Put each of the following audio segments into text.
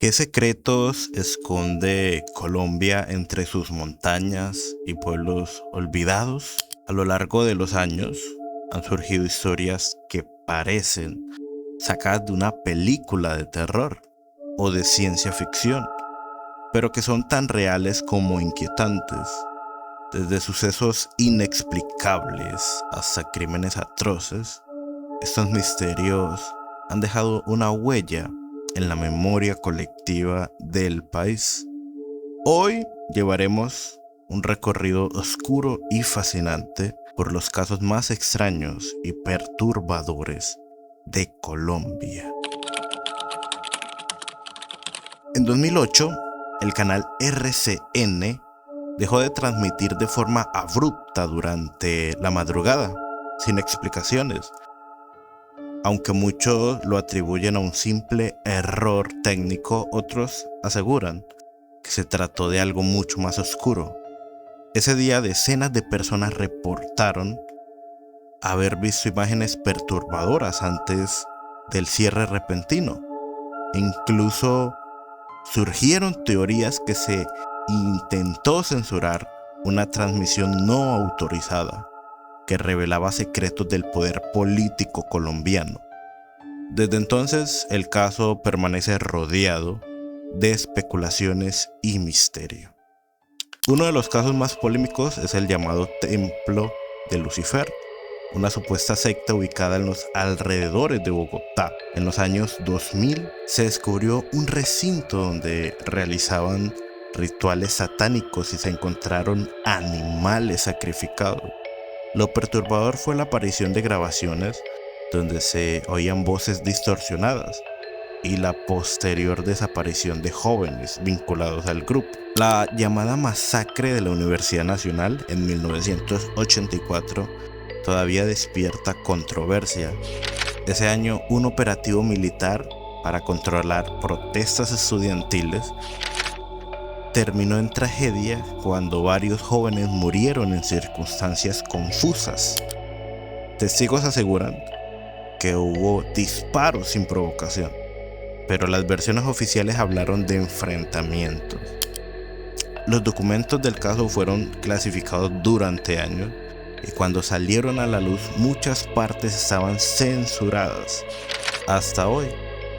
¿Qué secretos esconde Colombia entre sus montañas y pueblos olvidados? A lo largo de los años han surgido historias que parecen sacadas de una película de terror o de ciencia ficción, pero que son tan reales como inquietantes. Desde sucesos inexplicables hasta crímenes atroces, estos misterios han dejado una huella en la memoria colectiva del país. Hoy llevaremos un recorrido oscuro y fascinante por los casos más extraños y perturbadores de Colombia. En 2008, el canal RCN dejó de transmitir de forma abrupta durante la madrugada, sin explicaciones. Aunque muchos lo atribuyen a un simple error técnico, otros aseguran que se trató de algo mucho más oscuro. Ese día decenas de personas reportaron haber visto imágenes perturbadoras antes del cierre repentino. Incluso surgieron teorías que se intentó censurar una transmisión no autorizada que revelaba secretos del poder político colombiano. Desde entonces, el caso permanece rodeado de especulaciones y misterio. Uno de los casos más polémicos es el llamado Templo de Lucifer, una supuesta secta ubicada en los alrededores de Bogotá. En los años 2000 se descubrió un recinto donde realizaban rituales satánicos y se encontraron animales sacrificados. Lo perturbador fue la aparición de grabaciones donde se oían voces distorsionadas y la posterior desaparición de jóvenes vinculados al grupo. La llamada masacre de la Universidad Nacional en 1984 todavía despierta controversia. Ese año, un operativo militar para controlar protestas estudiantiles terminó en tragedia cuando varios jóvenes murieron en circunstancias confusas. Testigos aseguran que hubo disparos sin provocación, pero las versiones oficiales hablaron de enfrentamientos. Los documentos del caso fueron clasificados durante años y cuando salieron a la luz muchas partes estaban censuradas. Hasta hoy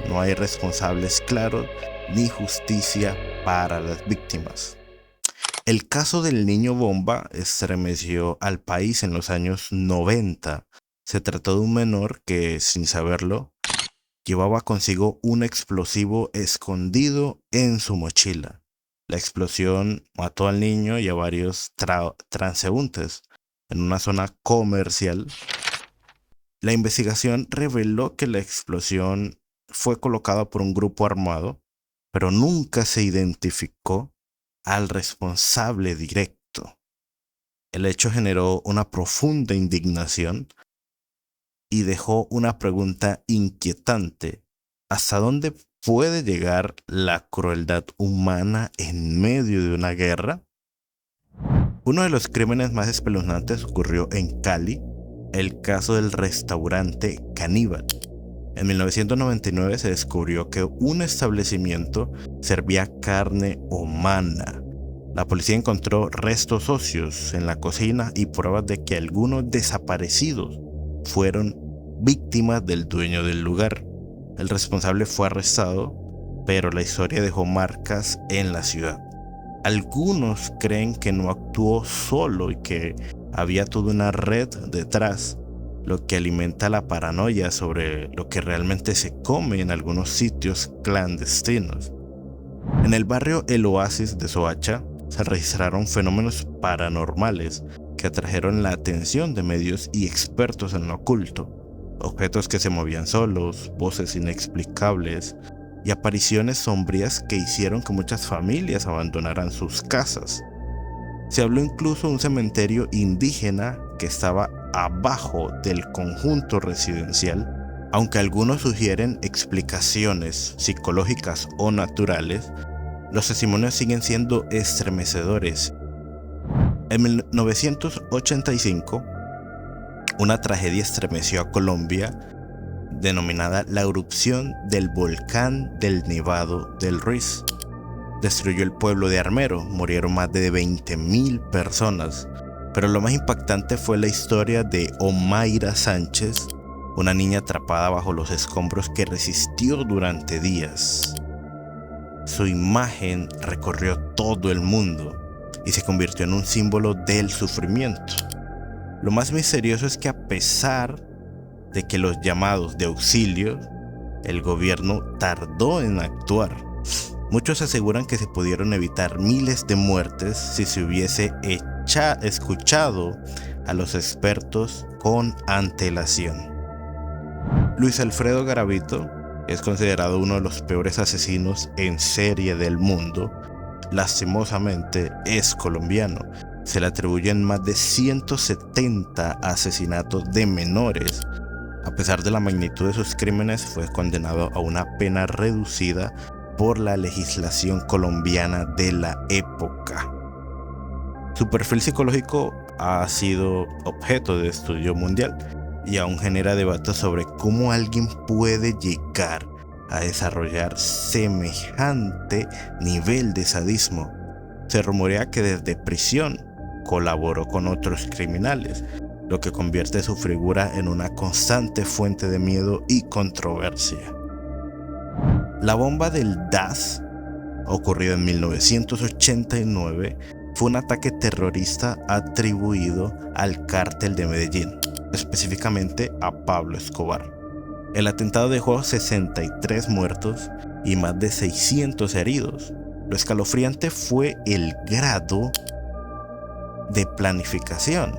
no hay responsables claros ni justicia para las víctimas. El caso del niño bomba estremeció al país en los años 90. Se trató de un menor que, sin saberlo, llevaba consigo un explosivo escondido en su mochila. La explosión mató al niño y a varios transeúntes en una zona comercial. La investigación reveló que la explosión fue colocada por un grupo armado, pero nunca se identificó al responsable directo. El hecho generó una profunda indignación y dejó una pregunta inquietante: ¿hasta dónde puede llegar la crueldad humana en medio de una guerra? Uno de los crímenes más espeluznantes ocurrió en Cali, el caso del restaurante Caníbal. En 1999 se descubrió que un establecimiento servía carne humana. La policía encontró restos óseos en la cocina y pruebas de que algunos desaparecidos fueron víctimas del dueño del lugar. El responsable fue arrestado, pero la historia dejó marcas en la ciudad. Algunos creen que no actuó solo y que había toda una red detrás, lo que alimenta la paranoia sobre lo que realmente se come en algunos sitios clandestinos. En el barrio El Oasis de Soacha se registraron fenómenos paranormales que atrajeron la atención de medios y expertos en lo oculto. Objetos que se movían solos, voces inexplicables y apariciones sombrías que hicieron que muchas familias abandonaran sus casas. Se habló incluso de un cementerio indígena que estaba abajo del conjunto residencial. Aunque algunos sugieren explicaciones psicológicas o naturales, los testimonios siguen siendo estremecedores. En 1985, una tragedia estremeció a Colombia denominada la erupción del volcán del Nevado del Ruiz. Destruyó el pueblo de Armero, murieron más de 20.000 personas, pero lo más impactante fue la historia de Omaira Sánchez, una niña atrapada bajo los escombros que resistió durante días. Su imagen recorrió todo el mundo y se convirtió en un símbolo del sufrimiento. Lo más misterioso es que a pesar de que los llamados de auxilio, el gobierno tardó en actuar. Muchos aseguran que se pudieron evitar miles de muertes si se hubiese escuchado a los expertos con antelación. Luis Alfredo Garavito es considerado uno de los peores asesinos en serie del mundo. Lastimosamente es colombiano. Se le atribuyen más de 170 asesinatos de menores. A pesar de la magnitud de sus crímenes, fue condenado a una pena reducida por la legislación colombiana de la época. Su perfil psicológico ha sido objeto de estudio mundial y aún genera debates sobre cómo alguien puede llegar a desarrollar semejante nivel de sadismo. Se rumorea que desde prisión colaboró con otros criminales, lo que convierte su figura en una constante fuente de miedo y controversia. La bomba del DAS, ocurrido en 1989, fue un ataque terrorista atribuido al cártel de Medellín, específicamente a Pablo Escobar. El atentado dejó 63 muertos y más de 600 heridos. Lo escalofriante fue el grado de planificación.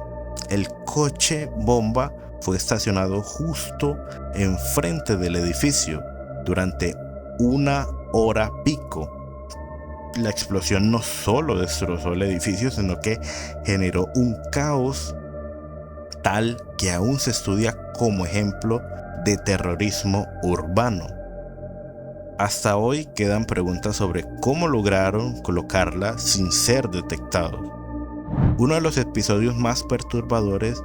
El coche bomba fue estacionado justo enfrente del edificio durante 1 hora pico. La explosión no solo destrozó el edificio, sino que generó un caos tal que aún se estudia como ejemplo de terrorismo urbano. Hasta hoy quedan preguntas sobre cómo lograron colocarla sin ser detectados. Uno de los episodios más perturbadores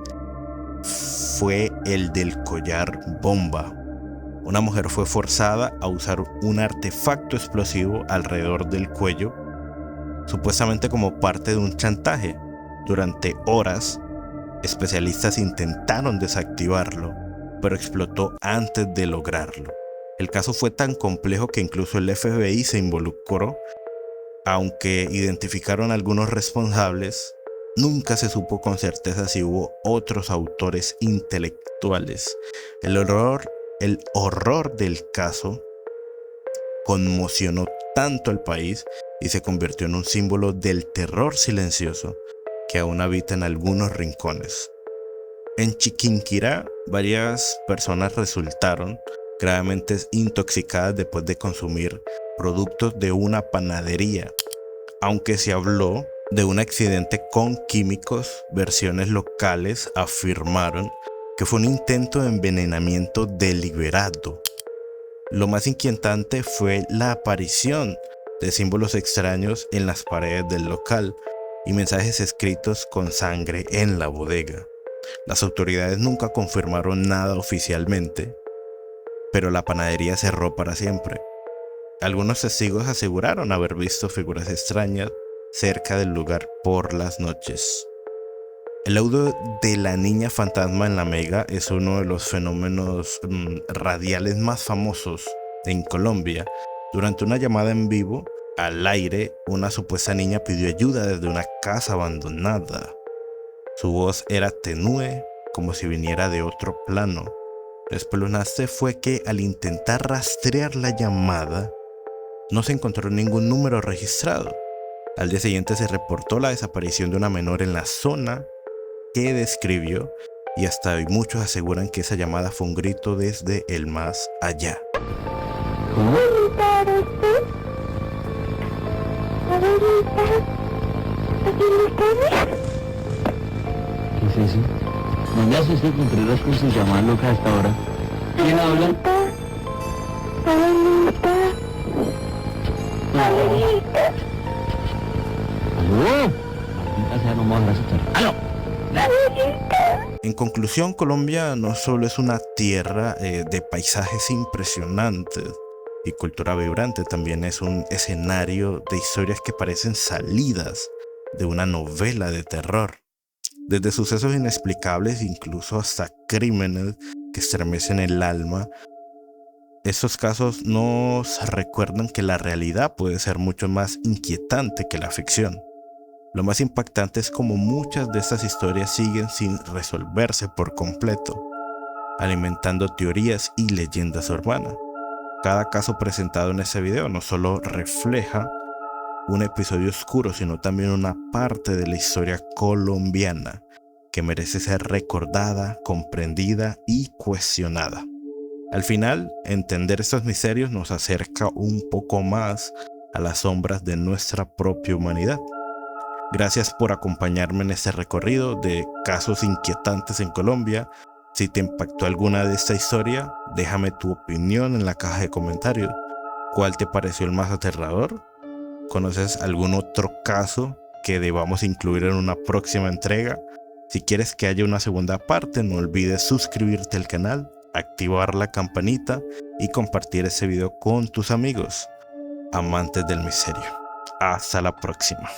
fue el del collar bomba. Una mujer fue forzada a usar un artefacto explosivo alrededor del cuello, supuestamente como parte de un chantaje. Durante horas, especialistas intentaron desactivarlo, pero explotó antes de lograrlo. El caso fue tan complejo que incluso el FBI se involucró. Aunque identificaron algunos responsables, nunca se supo con certeza si hubo otros autores intelectuales. El horror del caso conmocionó tanto al país y se convirtió en un símbolo del terror silencioso que aún habita en algunos rincones. En Chiquinquirá, varias personas resultaron gravemente intoxicadas después de consumir productos de una panadería. Aunque se habló de un accidente con químicos, versiones locales afirmaron que fue un intento de envenenamiento deliberado. Lo más inquietante fue la aparición de símbolos extraños en las paredes del local y mensajes escritos con sangre en la bodega. Las autoridades nunca confirmaron nada oficialmente, pero la panadería cerró para siempre. Algunos testigos aseguraron haber visto figuras extrañas cerca del lugar por las noches. El audio de la niña fantasma en la Mega es uno de los fenómenos radiales más famosos en Colombia. Durante una llamada en vivo al aire, una supuesta niña pidió ayuda desde una casa abandonada. Su voz era tenue, como si viniera de otro plano. Lo espeluznante fue que al intentar rastrear la llamada, no se encontró ningún número registrado. Al día siguiente se reportó la desaparición de una menor en la zona que describió, y hasta hoy muchos aseguran que esa llamada fue un grito desde el más allá. ¿Qué es eso? ¿Dónde hace usted Contreras con su llamada loca hasta ahora? ¿Quién habla? ¿Aló? Maldita sea, no me vas a asustar. ¡Aló! En conclusión, Colombia no solo es una tierra de paisajes impresionantes y cultura vibrante, también es un escenario de historias que parecen salidas de una novela de terror. Desde sucesos inexplicables incluso hasta crímenes que estremecen el alma, estos casos nos recuerdan que la realidad puede ser mucho más inquietante que la ficción. Lo más impactante es cómo muchas de estas historias siguen sin resolverse por completo, alimentando teorías y leyendas urbanas. Cada caso presentado en este video no solo refleja un episodio oscuro, sino también una parte de la historia colombiana que merece ser recordada, comprendida y cuestionada. Al final, entender estos misterios nos acerca un poco más a las sombras de nuestra propia humanidad. Gracias por acompañarme en este recorrido de casos inquietantes en Colombia. Si te impactó alguna de esta historia, déjame tu opinión en la caja de comentarios. ¿Cuál te pareció el más aterrador? ¿Conoces algún otro caso que debamos incluir en una próxima entrega? Si quieres que haya una segunda parte, no olvides suscribirte al canal, activar la campanita y compartir este video con tus amigos amantes del misterio. Hasta la próxima.